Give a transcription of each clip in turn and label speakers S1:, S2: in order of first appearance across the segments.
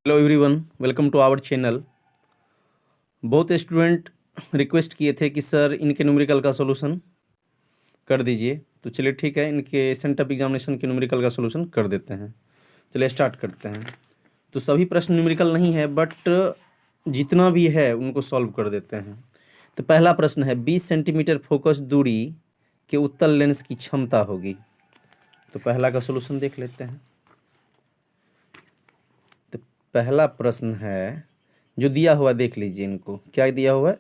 S1: Hello everyone, welcome to our channel. बहुत student request किए थे कि सर इनके न्यूमेरिकल का सॉल्यूशन कर दीजिए, तो चलिए ठीक है, इनके सेंटअप एग्जामिनेशन के न्यूमेरिकल का सॉल्यूशन कर देते हैं। चलिए स्टार्ट करते हैं। तो सभी प्रश्न न्यूमेरिकल नहीं है, बट जितना भी है उनको सॉल्व कर देते हैं। तो पहला प्रश्न है 20 सेंटीमीटर फोकस दूरी के उत्तल लेंस की क्षमता होगी। तो पहला का सॉल्यूशन देख लेते हैं। तो पहला प्रश्न है जो दिया हुआ, देख लीजिए इनको क्या दिया हुआ है।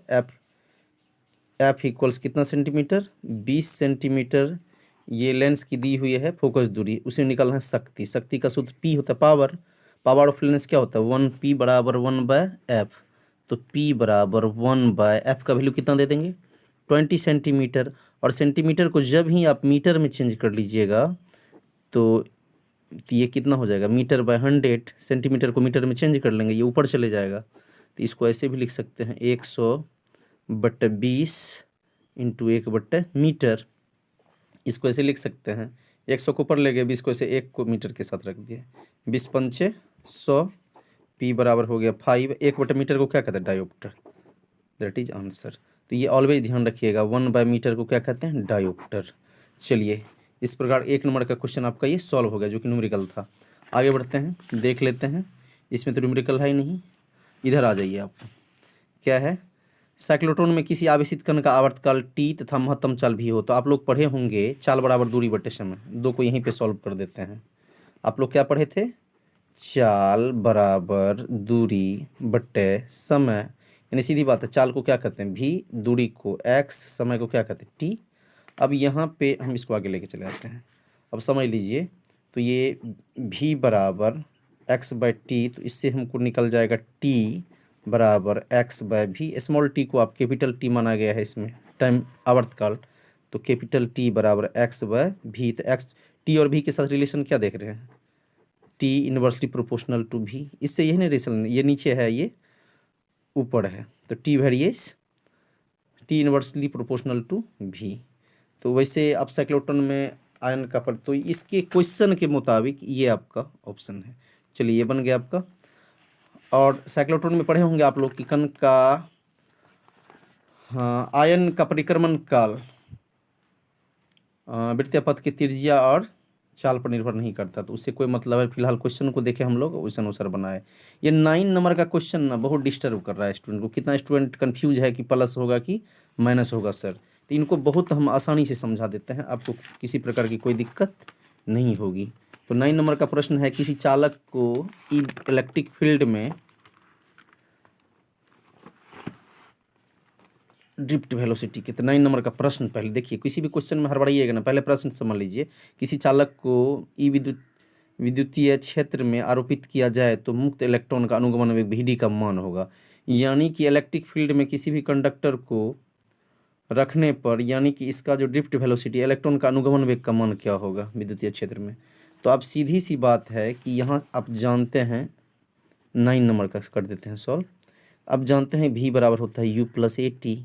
S1: एफ इक्वल्स कितना सेंटीमीटर, 20 सेंटीमीटर ये लेंस की दी हुई है फोकस दूरी। उसे निकालना है शक्ति। शक्ति का सूत्र पी होता है पावर। पावर ऑफ लेंस क्या होता है 1p बराबर 1/f। तो p बराबर 1/f का वैल्यू कितना दे देंगे 20 सेंटीमीटर। और सेंटीमीटर को जब ही आप मीटर में चेंज कर लीजिएगा तो ये कितना हो जाएगा मीटर बाय 100। सेंटीमीटर को मीटर में चेंज कर लेंगे, ये ऊपर चले जाएगा। तो इसको ऐसे भी लिख सकते हैं 100/20 इंटू 1/मीटर। इसको ऐसे लिख सकते हैं 100 को ऊपर ले गए, 20 को ऐसे 1 को मीटर के साथ रख दिए। 20 पंचे 100, पी बराबर हो गया 5। 1/मीटर को क्या कहते हैं डायोप्टर। That is answer. तो ये ऑलवेज ध्यान रखिएगा 1/मीटर को क्या कहते हैं डायोप्टर। चलिए इस प्रकार 1 नंबर का क्वेश्चन आपका ये सॉल्व हो गया, जो कि न्यूमेरिकल था। आगे बढ़ते हैं, देख लेते हैं। इसमें तो न्यूमेरिकल है ही नहीं। इधर आ जाइए आप। क्या है, साइक्लोट्रॉन में किसी आवेशित कण का आवर्तकाल टी तथा महत्तम चाल भी हो। तो आप लोग पढ़े होंगे चाल बराबर दूरी बटे समय। दो को यहीं पे सॉल्व कर देते हैं। आप लोग क्या पढ़े थे, चाल बराबर दूरी बटे समय। यानी सीधी बात है, चाल को क्या कहते हैं भी, दूरी को x, समय को क्या कहते हैं टी। अब यहाँ पे हम इसको आगे लेके चले आते हैं। अब समझ लीजिए, तो ये v बराबर x/t, तो इससे हमको निकल जाएगा t बराबर x/v। स्मॉल t को आप कैपिटल T माना गया है इसमें टाइम आवर्तकाल। तो कैपिटल T बराबर x/v। तो x t और v के साथ रिलेशन क्या देख रहे हैं, t inversely proportional to v। इससे यही नहीं रिलेशन, ये नीचे है ये ऊपर है, तो t varies t inversely proportional to v। तो वैसे आप साइक्लोट्रॉन में आयन का पर, तो इसके क्वेश्चन के मुताबिक ये आपका ऑप्शन है। चलिए ये बन गया आपका। और साइक्लोट्रॉन में पढ़े होंगे आप लोग कि कण का, हाँ, आयन का परिक्रमण काल वृत्तीय पथ की त्रिज्या और चाल पर निर्भर नहीं करता। तो उससे कोई मतलब है, फिलहाल क्वेश्चन को देखें हम लोग, उस अनुसार बनाए। ये 9 नंबर का क्वेश्चन ना बहुत डिस्टर्ब कर रहा है स्टूडेंट को। कितना स्टूडेंट कंफ्यूज है कि प्लस होगा कि माइनस होगा सर। तो इनको बहुत हम आसानी से समझा देते हैं, आपको किसी प्रकार की कोई दिक्कत नहीं होगी। तो 9 नंबर का प्रश्न है, किसी चालक को इलेक्ट्रिक फील्ड में ड्रिफ्ट वेलोसिटी के। तो 9 नंबर का प्रश्न पहले देखिए, किसी भी क्वेश्चन में हड़बड़ाइएगा ना, पहले प्रश्न समझ लीजिए। किसी चालक को विद्युतीय क्षेत्र में आरोपित किया जाए तो मुक्त इलेक्ट्रॉन का अनुगमन वेग vd का मान होगा। यानी कि इलेक्ट्रिक फील्ड में किसी भी कंडक्टर को रखने पर, यानी कि इसका जो ड्रिफ्ट वेलोसिटी, इलेक्ट्रॉन का अनुगमन वेग का मान क्या होगा विद्युतीय क्षेत्र में। तो आप सीधी सी बात है कि यहाँ आप जानते हैं 9 नंबर का कर देते हैं सॉल्व। अब जानते हैं v बराबर होता है u + at,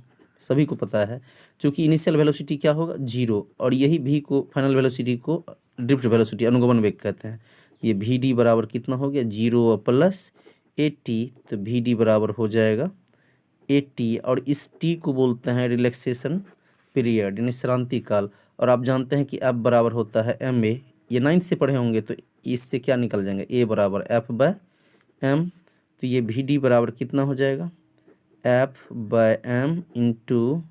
S1: सभी को पता है। क्योंकि इनिशियल वेलोसिटी क्या होगा 0, और यही v को फाइनल वेलोसिटी को ड्रिफ्ट वेलोसिटी अनुगमन वेग कहते हैं। ये vd बराबर कितना हो गया 0 + at। तो vd बराबर हो जाएगा 80, और इस t को बोलते हैं रिलैक्सेशन पीरियड, यानी श्रांति काल। और आप जानते हैं कि f बराबर होता है ma। ये 9th से पढ़े होंगे, तो इससे क्या निकल जाएंगे a बराबर f/m। तो ये vd बराबर कितना हो जाएगा f/m इंटू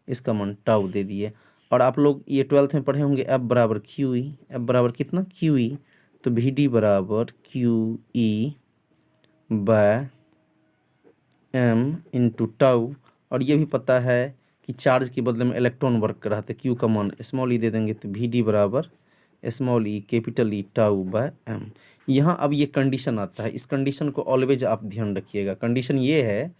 S1: इसका मान टाउ दे दिए। और आप लोग ये 12th में पढ़े होंगे f बराबर QE। f बराबर कितना QE। तो vd बराबर QE/m इंटू टाउ। और ये भी पता है कि चार्ज के बदले में इलेक्ट्रॉन वर्क कर रहा था, q का मान स्मॉल e दे देंगे। तो vd बराबर स्मॉल e कैपिटल E टाउ/m। यहाँ अब ये कंडीशन आता है, इस कंडीशन को ऑलवेज आप ध्यान रखिएगा। कंडीशन ये है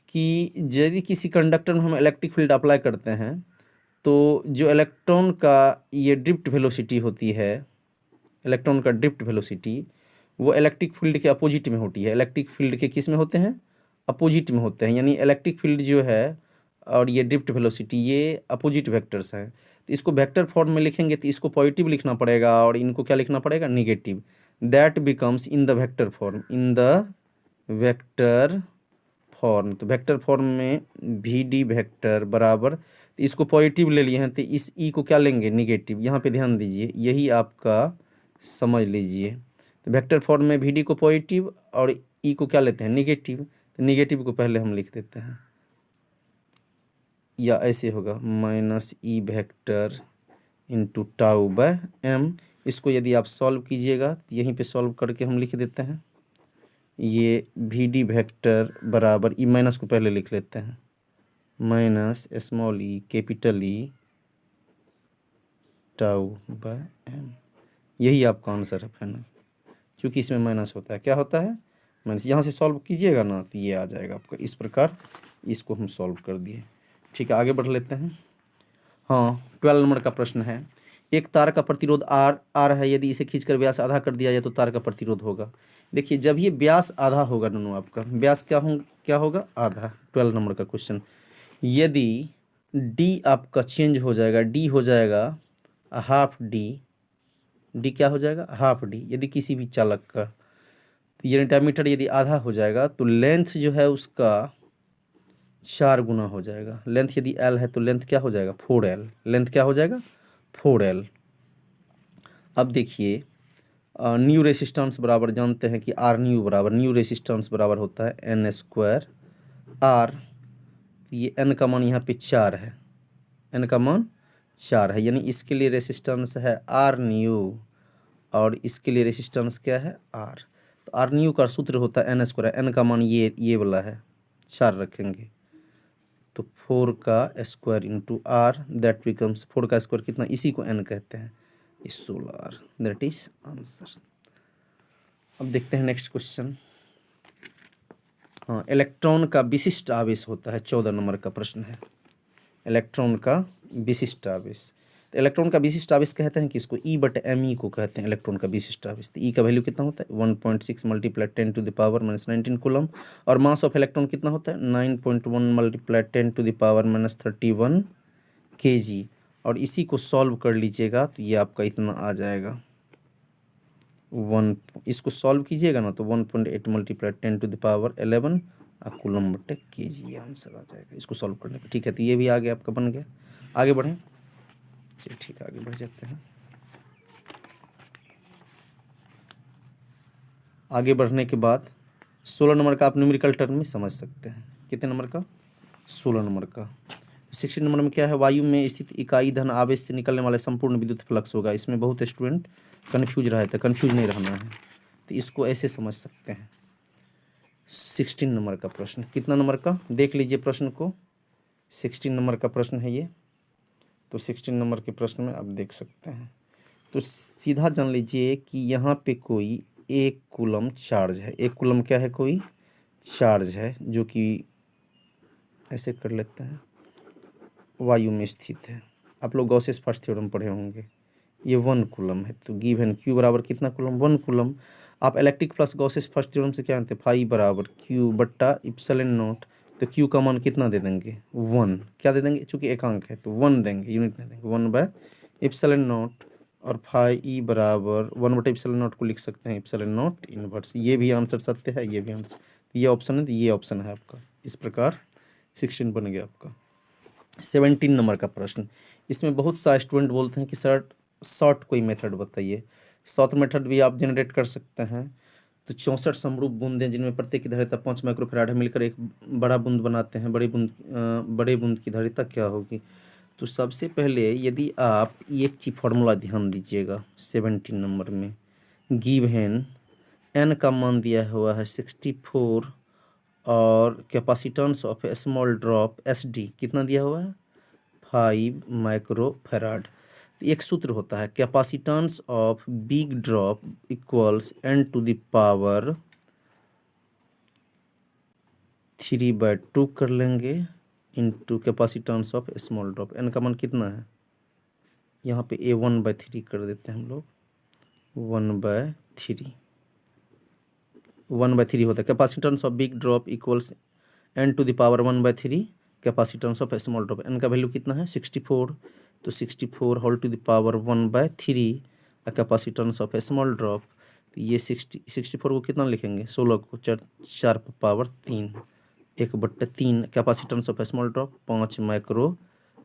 S1: कि यदि किसी कंडक्टर में हम इलेक्ट्रिक फील्ड अप्लाई करते हैं तो जो इलेक्ट्रॉन का ये ड्रिफ्ट वेलोसिटी होती है, इलेक्ट्रॉन का ड्रिफ्ट वेलोसिटी वो इलेक्ट्रिक फील्ड के अपोजिट में होती है। इलेक्ट्रिक फील्ड के किस में होते हैं, अपोजिट में होते हैं। यानी इलेक्ट्रिक फील्ड जो है और ये ड्रिफ्ट वेलोसिटी ये अपोजिट वेक्टर्स हैं। तो इसको वेक्टर फॉर्म में लिखेंगे तो इसको पॉजिटिव लिखना पड़ेगा और इनको क्या लिखना पड़ेगा negative. That becomes in the vector form, in the vector form. तो वेक्टर फॉर्म में वी डी वेक्टर बराबर, इसको पॉजिटिव ले लिए हैं तो इस ई को क्या लेंगे, निगेटिव। यहाँ पे ध्यान दीजिए, यही आपका समझ लीजिए। तो वेक्टर फॉर्म में वी डी को पॉजिटिव और ई को क्या लेते हैं, निगेटिव। तो निगेटिव को पहले हम लिख देते हैं, या ऐसे होगा minus E vector into tau by M. इसको यदि आप सॉल्व कीजिएगा तो यहीं पे सॉल्व करके हम लिख देते हैं, ये वी डी वेक्टर बराबर, ई माइनस को पहले लिख लेते हैं, minus small E capital E tau by M. यही आपका आंसर है फाइनल, क्योंकि इसमें माइनस होता है। क्या होता है, माइनस। यहाँ से सॉल्व कीजिएगा ना तो ये आ जाएगा आपका। इस प्रकार इसको हम सॉल्व कर दिए। ठीक है, आगे बढ़ लेते हैं। हाँ, 12 नंबर का प्रश्न है, एक तार का प्रतिरोध आर है, यदि इसे खींचकर व्यास आधा कर दिया जाए तो तार का प्रतिरोध होगा। देखिए, जब ये व्यास आधा होगा दोनों, आपका व्यास क्या होगा, आधा। 12 नंबर का क्वेश्चन, यदि डी आपका चेंज हो जाएगा, डी हो जाएगा हाफ डी, डी क्या हो जाएगा, हाफ डी। यदि किसी भी चालक का, तो ये डायमीटर यदि आधा हो जाएगा तो लेंथ जो है उसका 4 गुना हो जाएगा। लेंथ यदि एल है तो लेंथ क्या हो जाएगा, 4L। लेंथ क्या हो जाएगा, 4L। अब देखिए, न्यू रेसिस्टेंस बराबर जानते हैं कि आर न्यू बराबर, न्यू रेसिस्टेंस बराबर होता है एन स्क्वायर आर। ये एन का मान यहाँ पे 4 है, एन का मान 4 है, यानी इसके लिए रेसिस्टेंस है आर न्यू और इसके लिए रेसिस्टेंस क्या है, आर। तो आर न्यू का सूत्र होता है एन स्क्वायर, एन का मान ये वाला है, 4 रखेंगे तो 4 का square into R, that becomes 4 का स्क्वायर कितना, इसी को एन कहते हैं, इस 16 दैट इज आंसर। अब देखते हैं नेक्स्ट क्वेश्चन। हाँ, इलेक्ट्रॉन का विशिष्ट आवेश होता है, 14 नंबर का प्रश्न है, इलेक्ट्रॉन का विशिष्ट आवेश। तो इलेक्ट्रॉन का विशिष्ट आवेश कहते हैं किसको, ई बटे एम ई को कहते हैं इलेक्ट्रॉन का विशिष्ट आवेश। तो ई का वैल्यू कितना होता है, 1.6 multiply 10 to the power -19 coulomb, और मास ऑफ इलेक्ट्रॉन कितना होता है, 9.1 multiply 10 to the power -31 kg। और इसी को सॉल्व कर लीजिएगा तो ये आपका इतना आ जाएगा, इसको सॉल्व कीजिएगा ना तो 1.8 multiply 10 to the power 11 coulomb बटे kg, ये आंसर आ जाएगा इसको सॉल्व करने पर। ठीक है, तो ये भी आगे आपका बन गया। आगे बढ़ें, चलिए ठीक है, आगे बढ़ जाते हैं। आगे बढ़ने के बाद 16 नंबर का आप न्यूमेरिकल टर्म में समझ सकते हैं। कितने नंबर का, 16 नंबर का। 16 नंबर में क्या है, वायु में स्थित इकाई धन आवेश से निकलने वाले संपूर्ण विद्युत फ्लक्स होगा। इसमें बहुत स्टूडेंट कन्फ्यूज रहे थे, कन्फ्यूज नहीं रहना है, तो इसको ऐसे समझ सकते हैं। 16 नंबर का प्रश्न, कितना नंबर का, देख लीजिए प्रश्न को, 16 नंबर का प्रश्न है ये। तो 16 नंबर के प्रश्न में आप देख सकते हैं। तो सीधा जान लीजिए कि यहाँ पे कोई 1 कूलम चार्ज है, 1 कूलम क्या है, कोई चार्ज है, जो कि ऐसे कर लेते हैं, वायु में स्थित है। आप लोग गॉसेस फर्स्ट थ्योरम पढ़े होंगे। ये 1 कूलम है, तो गिवन क्यू बराबर कितना कूलम, 1 कूलम। आप electric plus Gauss's first theorem से क्या जानते हैं, फाई बराबर क्यू बट्टा इप्सिलॉन नॉट। तो क्यू का मान कितना दे देंगे, 1। क्या दे देंगे, चूंकि एकांक है तो 1 देंगे, यूनिट नहीं देंगे, 1 बाय इप्सिलॉन नॉट। और फाई ई बराबर 1 बटे इप्सिलॉन नॉट को लिख सकते हैं इप्सिलॉन नॉट इनवर्स। ये भी आंसर सत्य है, ये भी आंसर, ये ऑप्शन है तो ये ऑप्शन है आपका। इस प्रकार 16 बन गया आपका। 17 नंबर का प्रश्न, इसमें बहुत सारे स्टूडेंट बोलते हैं कि सर शॉर्ट कोई मेथड बताइए। शॉर्ट मेथड भी आप जनरेट कर सकते हैं। तो 64 समरूप बूंदें जिनमें प्रत्येक की धारिता 5 माइक्रोफैराड है मिलकर एक बड़ा बूंद बनाते हैं। बड़े बूंद की धारिता क्या होगी। तो सबसे पहले यदि आप एक चीज फार्मूला ध्यान दीजिएगा 17 नंबर में, गिवन एन का मान दिया हुआ है 64 और capacitance of A small drop SD कितना दिया हुआ है, 5 माइक्रोफैराड। एक सूत्र होता है capacitance of big drop equals n to the power 3/2 कर लेंगे into capacitance of small drop. n का मान कितना है, यहाँ पे a 1/3 कर देते हैं हम लोग, 1/3 होता है। Capacitance of big drop equals n to the power 1/3 capacitance of small drop. n का वैल्यू कितना है, 64। तो 64 whole to the power 1/3 capacitance of small drop. तो ये 64 को कितना लिखेंगे, 16 को 4 power 3 1/3 capacitance of small drop 5 micro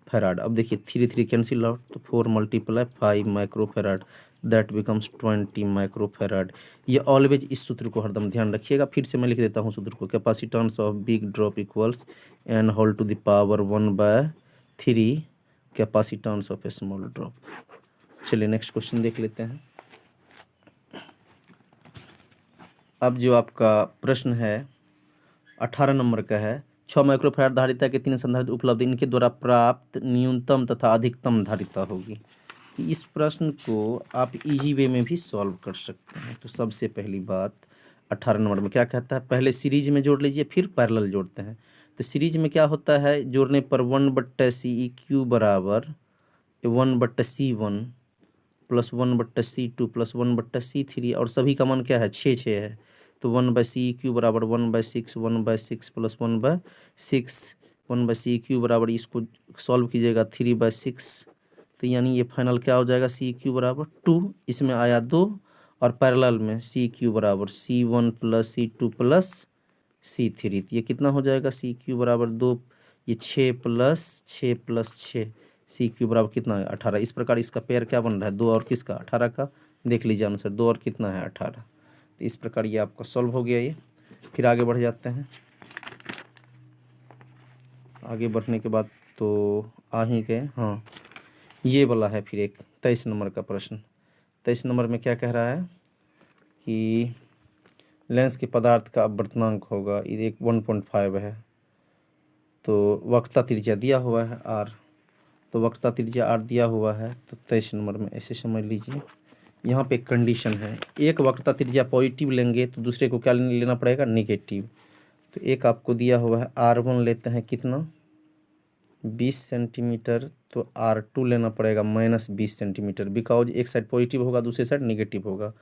S1: farad. अब देखिए 3 कैंसिल आउट, तो 4 × 5 micro farad, that becomes 20 micro farad. ये ऑलवेज इस सूत्र को हरदम ध्यान रखिएगा। फिर से मैं लिख देता हूँ सूत्र को, capacitance of big drop equals n⁻³ capacitance of small drop. चलिए नेक्स्ट क्वेश्चन देख लेते हैं। अब जो आपका प्रश्न है 18 नंबर का है, 6 माइक्रोफैराड धारिता के 3 संधारित्र उपलब्ध, इनके द्वारा प्राप्त न्यूनतम तथा अधिकतम धारिता होगी। इस प्रश्न को आप इजी वे में भी सॉल्व कर सकते हैं। तो सबसे पहली बात 18 नंबर में क्या कहता है, पहले सीरीज में जोड़ लीजिए फिर पैरेलल जोड़ते हैं। तो सीरीज में क्या होता है, जोड़ने पर 1/CEQ बराबर 1/C1 plus 1/C2 plus 1/C3 और सभी का मान क्या है, 6 है। तो 1/CEQ बराबर 1/6 1/6 प्लस 1/6 1/CEQ बराबर, इसको सॉल्व कीजिएगा 3/6। तो यानी ये फाइनल क्या हो जाएगा, CEQ बराबर 2, इसमें आया 2 और पैरेलल में CEQ बराबर C1 plus C2 plus C3। तो ये कितना हो जाएगा, CEQ बराबर 2, ये 6 प्लस 6 प्लस 6, CEQ बराबर कितना है 18। इस प्रकार इसका पेयर क्या बन रहा है, 2 और किसका, 18 का। देख लीजिए आंसर, 2 और कितना है 18। तो इस प्रकार ये आपका सॉल्व हो गया ये। फिर आगे बढ़ जाते हैं। आगे बढ़ने के बाद तो आ ही गए, हाँ ये वाला है फिर एक 23 नंबर का प्रश्न। 23 नंबर में क्या कह रहा है कि लेंस के पदार्थ का अपवर्तनांक होगा, ये एक 1.5 है। तो वक्रता त्रिज्या दिया हुआ है R, तो वक्रता त्रिज्या R दिया हुआ है। तो 23 नंबर में ऐसे समझ लीजिए, यहाँ पे एक कंडीशन है, एक वक्रता त्रिज्या पॉजिटिव लेंगे तो दूसरे को क्या लेना पड़ेगा, नेगेटिव। तो एक आपको दिया हुआ है R1 लेते हैं कितना, 20 सेंटीमीटर, तो R2 लेना पड़ेगा -20 सेंटीमीटर, बिकॉज एक साइड पॉजिटिव होगा दूसरी साइड नेगेटिव होगा।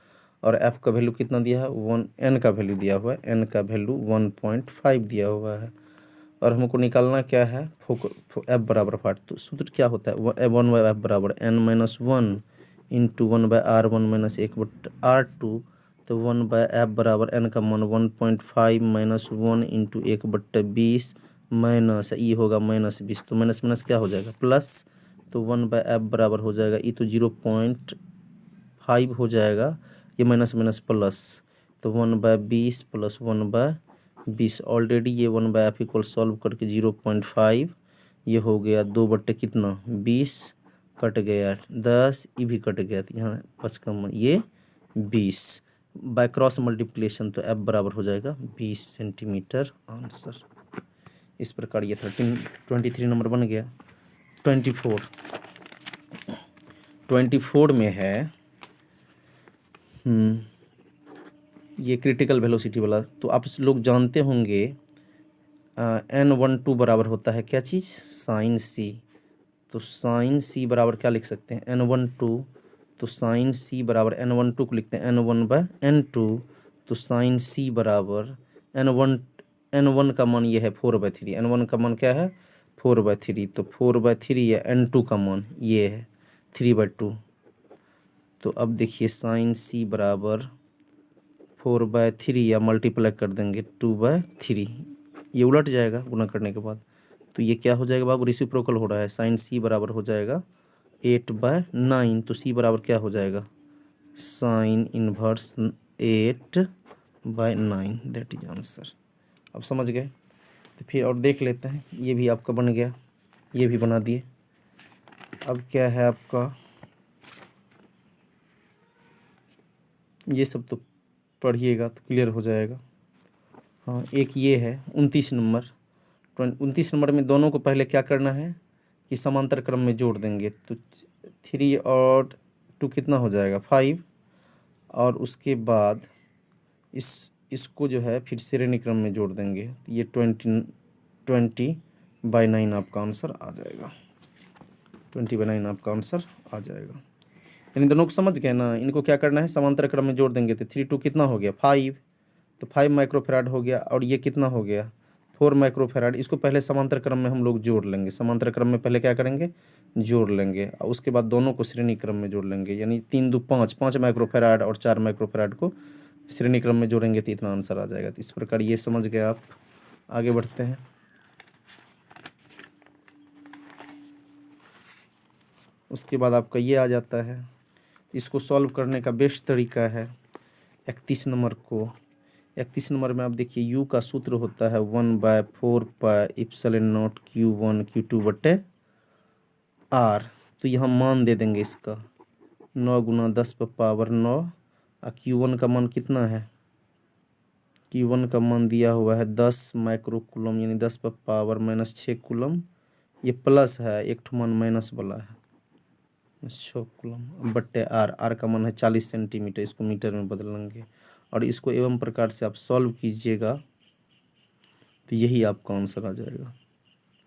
S1: और F का वैल्यू कितना दिया है, 1, N का वैल्यू दिया हुआ है, N का वैल्यू 1.5 दिया हुआ है। और हमको निकालना क्या है, F बराबर 5। तो सूत्र क्या होता है, 1/F बराबर N-1 into 1/R1 minus 1/R2। तो 1/F बराबर N का मान 1.5 माइनस 1 इंटू 1/20 माइनस ई होगा -20। तो माइनस माइनस क्या हो जाएगा, प्लस। तो 1/F बराबर हो जाएगा, ई तो 0.5 हो जाएगा, ये माइनस माइनस प्लस। तो 1/20 प्लस 1/20, ऑलरेडी ये 1/F इक्वल सॉल्व करके 0.5, ये हो गया 2 कितना 20, कट गया 10, ये भी कट गया, तो यहाँ 5 का ये 20 बाय क्रॉस मल्टीप्लिकेशन। तो F बराबर हो जाएगा 20 सेंटीमीटर आंसर। इस प्रकार ये 23 नंबर बन गया। 24 में है ये क्रिटिकल वेलोसिटी वाला। तो आप लोग जानते होंगे N12 बराबर होता है क्या चीज़, साइन C। तो साइन C बराबर क्या लिख सकते हैं, N12। तो साइन C बराबर N12 को लिखते हैं N1/N2। तो साइन C बराबर N1 का मान ये है 4/3, N1 का मान क्या है 4/3। तो 4/3 या N2 का मान ये है 3/2। तो अब देखिए साइन C बराबर 4/3 या मल्टीप्लाई कर देंगे 2/3, ये उलट जाएगा गुना करने के बाद। तो ये क्या हो जाएगा बाबू, रेसिप्रोकल हो रहा है, साइन C बराबर हो जाएगा 8/9। तो C बराबर क्या हो जाएगा, sine inverse 8/9, that is answer. अब समझ गए। तो फिर और देख लेते हैं, ये भी आपका बन गया, ये भी बना दिए। अब क्या है आपका, ये सब तो पढ़िएगा तो क्लियर हो जाएगा। हाँ एक ये है 29 नंबर। 29 नंबर में दोनों को पहले क्या करना है कि समांतर क्रम में जोड़ देंगे। तो 3 और 2 कितना हो जाएगा 5, और उसके बाद इसको जो है फिर श्रेणी क्रम में जोड़ देंगे। ये 20/9 आपका आंसर आ जाएगा, 20/9 आपका आंसर आ जाएगा। यानी दोनों को समझ गए ना, इनको क्या करना है समांतर क्रम में जोड़ देंगे। तो 3 2 कितना हो गया 5, तो 5 माइक्रोफैराड हो गया, और ये कितना हो गया 4 माइक्रोफैराड। इसको पहले समांतर क्रम में हम लोग जोड़ लेंगे। समांतर क्रम में पहले क्या करेंगे, जोड़ लेंगे और उसके बाद दोनों को श्रेणी क्रम में जोड़ लेंगे, यानी 3 2 5 5 माइक्रोफेराड और 4 माइक्रोफेराड को श्रेणी क्रम में जोड़ेंगे तो इतना आंसर आ जाएगा। तो इस प्रकार ये समझ गए आप। आगे बढ़ते हैं। उसके बाद आपका ये आ जाता है। इसको सॉल्व करने का बेस्ट तरीका है 31 नंबर को। 31 नंबर में आप देखिए यू का सूत्र होता है 1/4 पाई इप्सिलॉन नॉट Q1 Q2 बटे R। तो यहाँ मान दे देंगे इसका 9 गुना 10 पर पावर 9 और Q1 का मान कितना है, Q1 का मान दिया हुआ है 10 माइक्रो कूलम यानी 10 पर पावर -6 कूलम। ये प्लस है, एक ठो मान माइनस वाला है 6 कूलम बट्टे आर का मान है 40 सेंटीमीटर। इसको मीटर में बदल लेंगे और इसको एवं प्रकार से आप सॉल्व कीजिएगा तो यही आपका आंसर आ जाएगा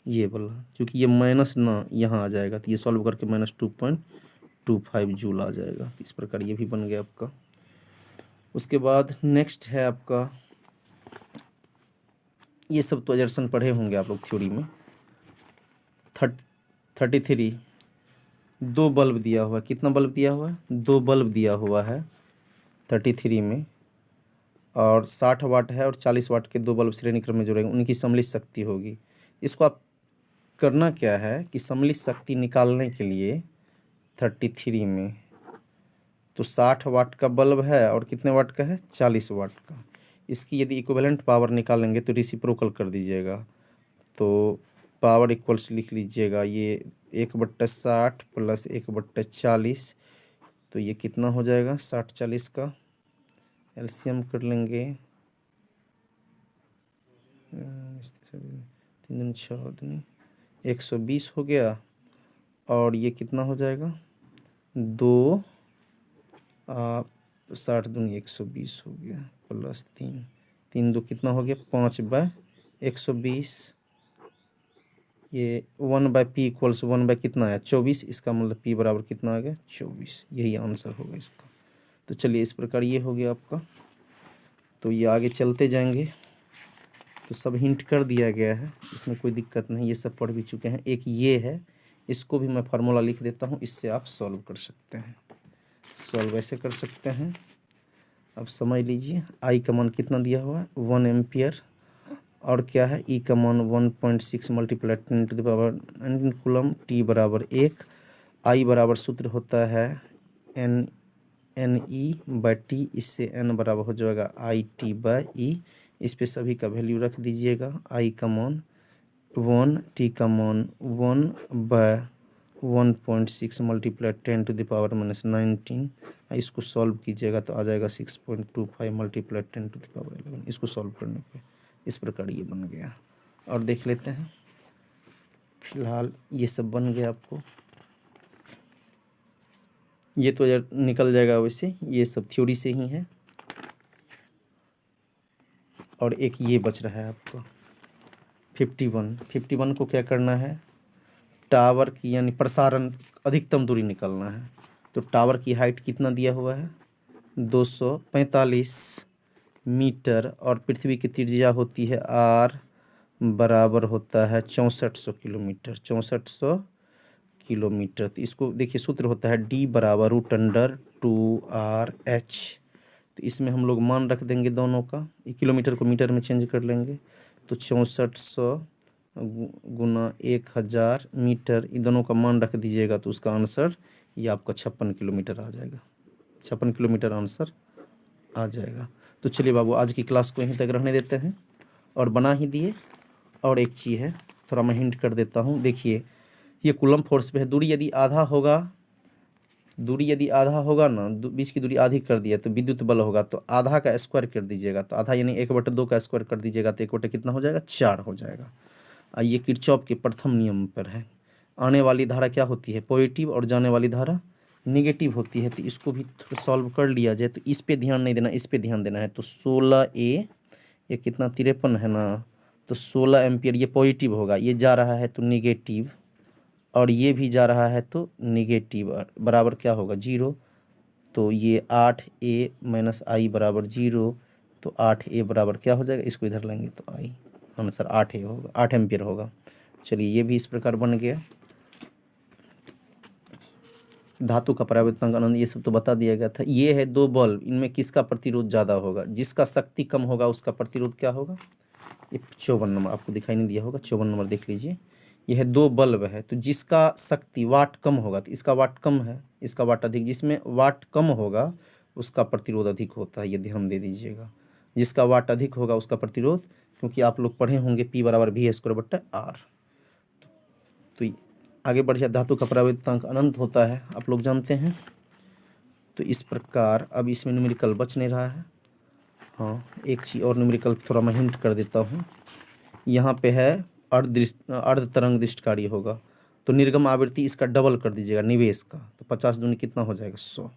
S1: ये वाला, क्योंकि ये माइनस ना यहाँ आ जाएगा तो ये सॉल्व करके -2.25 जूल आ जाएगा। इस प्रकार ये भी बन गया आपका। उसके बाद नेक्स्ट है आपका, ये सब तो एजर्सन पढ़े होंगे आप लोग थ्योरी में। 33 2 बल्ब दिया हुआ है। कितना बल्ब दिया हुआ है, 2 बल्ब दिया हुआ है 33 में और 60 वाट है और 40 वाट के 2 बल्ब श्रेणी क्रम में जोड़ेंगे, उनकी सम्मिलित शक्ति होगी। इसको आप करना क्या है कि सम्मिलित शक्ति निकालने के लिए 33 में तो 60 वाट का बल्ब है और कितने वाट का है, 40 वाट का। इसकी यदि इक्विवेलेंट पावर निकालेंगे तो रेसिप्रोकल कर दीजिएगा। तो पावर इक्वल्स लिख लीजिएगा, ये 1/60 प्लस 1/40, तो ये कितना हो जाएगा 60-40 का एलसीएम कर लेंगे 3 6 120 हो गया और ये कितना हो जाएगा 2 60 दूनी 120 हो गया प्लस 3 2 कितना हो गया 5/120। ये 1/P इक्वल्स 1/ कितना है 24, इसका मतलब P बराबर कितना आ गया 24। यही आंसर होगा इसका। तो चलिए इस प्रकार ये हो गया आपका। तो ये आगे चलते जाएंगे तो सब हिंट कर दिया गया है, इसमें कोई दिक्कत नहीं, ये सब पढ़ भी चुके हैं। एक ये है, इसको भी मैं फार्मूला लिख देता हूँ, इससे आप सॉल्व कर सकते हैं। सॉल्व ऐसे कर सकते हैं, अब समझ लीजिए। आई का मान कितना दिया हुआ है 1 एम्पियर और क्या है ई का मान 1.6 मल्टीप्लाई 10⁻⁹ कूलम, टी बराबर 1। आई बराबर सूत्र होता है NE/T, इससे n बराबर हो जाएगा IT/E। इस पे सभी का वैल्यू रख दीजिएगा। आई का मान 1, टी का मान 1/1.6 मल्टीप्लाई 10⁻⁻19। इसको सॉल्व कीजिएगा तो आ जाएगा 6.25 मल्टीप्लाई 10⁻11। इसको सॉल्व करने पे इस प्रकार ये बन गया। और देख लेते हैं, फिलहाल ये सब बन गया आपको। ये तो यार निकल जाएगा, वैसे ये सब थ्योरी से ही है। और एक ये बच रहा है आपको 51 को क्या करना है, टावर की यानी प्रसारण अधिकतम दूरी निकालना है। तो टावर की हाइट कितना दिया हुआ है 245 मीटर और पृथ्वी की त्रिज्या होती है R बराबर होता है 6400 किलोमीटर 6400 किलोमीटर। तो इसको देखिए सूत्र होता है D बराबर √2RH। तो इसमें हम लोग मान रख देंगे दोनों का, किलोमीटर को मीटर में चेंज कर लेंगे। तो 6400 गुना 1000 मीटर, इन दोनों का मान रख दीजिएगा तो उसका आंसर ये आपका 56 किलोमीटर आ जाएगा। 56 किलोमीटर आंसर आ जाएगा। तो चलिए बाबू आज की क्लास को यहीं तक रहने देते हैं और बना ही दिए। और एक चीज़ है, थोड़ा मैं हिंट कर देता हूँ। देखिए ये कूलम फोर्स पे है, दूरी यदि आधा होगा ना, बीच की दूरी आधी कर दिया तो विद्युत बल होगा। तो आधा का स्क्वायर कर दीजिएगा, तो आधा यानी 1/2 का स्क्वायर कर दीजिएगा तो 1/, कितना हो जाएगा 4 हो जाएगा। ये किरचॉफ के प्रथम नियम पर है। आने वाली धारा क्या होती है पॉजिटिव और जाने वाली धारा निगेटिव होती है। तो इसको भी सॉल्व कर लिया जाए। तो इस पे ध्यान नहीं देना, इस पे ध्यान देना है। तो 16A ये कितना 53 है ना, तो 16 एम्पियर ये पॉजिटिव होगा, ये जा रहा है तो निगेटिव और ये भी जा रहा है तो निगेटिव, बराबर क्या होगा 0। तो ये 8A - I बराबर 0। तो 8A बराबर क्या हो जाएगा, इसको इधर लेंगे तो I आंसर 8A होगा, 8 एम्पियर होगा। चलिए ये भी इस प्रकार बन गया। धातु का परावर्तनांक अनंत, ये सब तो बता दिया गया था। ये है दो बल्ब, इनमें किसका प्रतिरोध ज़्यादा होगा? जिसका शक्ति कम होगा उसका प्रतिरोध क्या होगा? ये 54 नंबर आपको दिखाई नहीं दिया होगा, 54 नंबर देख लीजिए। यह है दो बल्ब है, तो जिसका शक्ति वाट कम होगा तो इसका वाट कम है, इसका वाट अधिक। जिसमें वाट कम होगा उसका प्रतिरोध अधिक होता है, ये ध्यान दे दीजिएगा। जिसका वाट अधिक होगा उसका प्रतिरोध, क्योंकि आप लोग पढ़े होंगे P बराबर V²/R। तो आगे बढ़ जाए, धातु का परावर्तनांक अनंत होता है, आप लोग जानते हैं। तो इस प्रकार अब इसमें न्यूमेरिकल बच नहीं रहा है। हाँ, एक चीज़ और न्यूमेरिकल थोड़ा मैं हिंट कर देता हूँ। यहाँ पे है अर्ध तरंग दृष्टकारी होगा, तो निर्गम आवृत्ति इसका डबल कर दीजिएगा निवेश का, तो 50 दूनी कितना हो जाएगा? 100।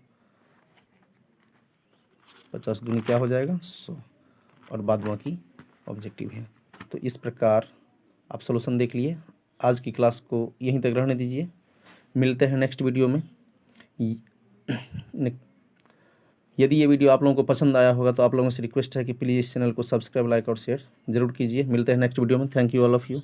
S1: 50 दूनी क्या हो जाएगा? 100। और बाद बाकी ऑब्जेक्टिव है। तो इस प्रकार आप सॉल्यूशन देख लिए। आज की क्लास को यहीं तक रहने दीजिए, मिलते हैं नेक्स्ट वीडियो में। यदि ये वीडियो आप लोगों को पसंद आया होगा तो आप लोगों से रिक्वेस्ट है कि प्लीज़ इस चैनल को सब्सक्राइब, लाइक और शेयर ज़रूर कीजिए। मिलते हैं नेक्स्ट वीडियो में। Thank you all of you.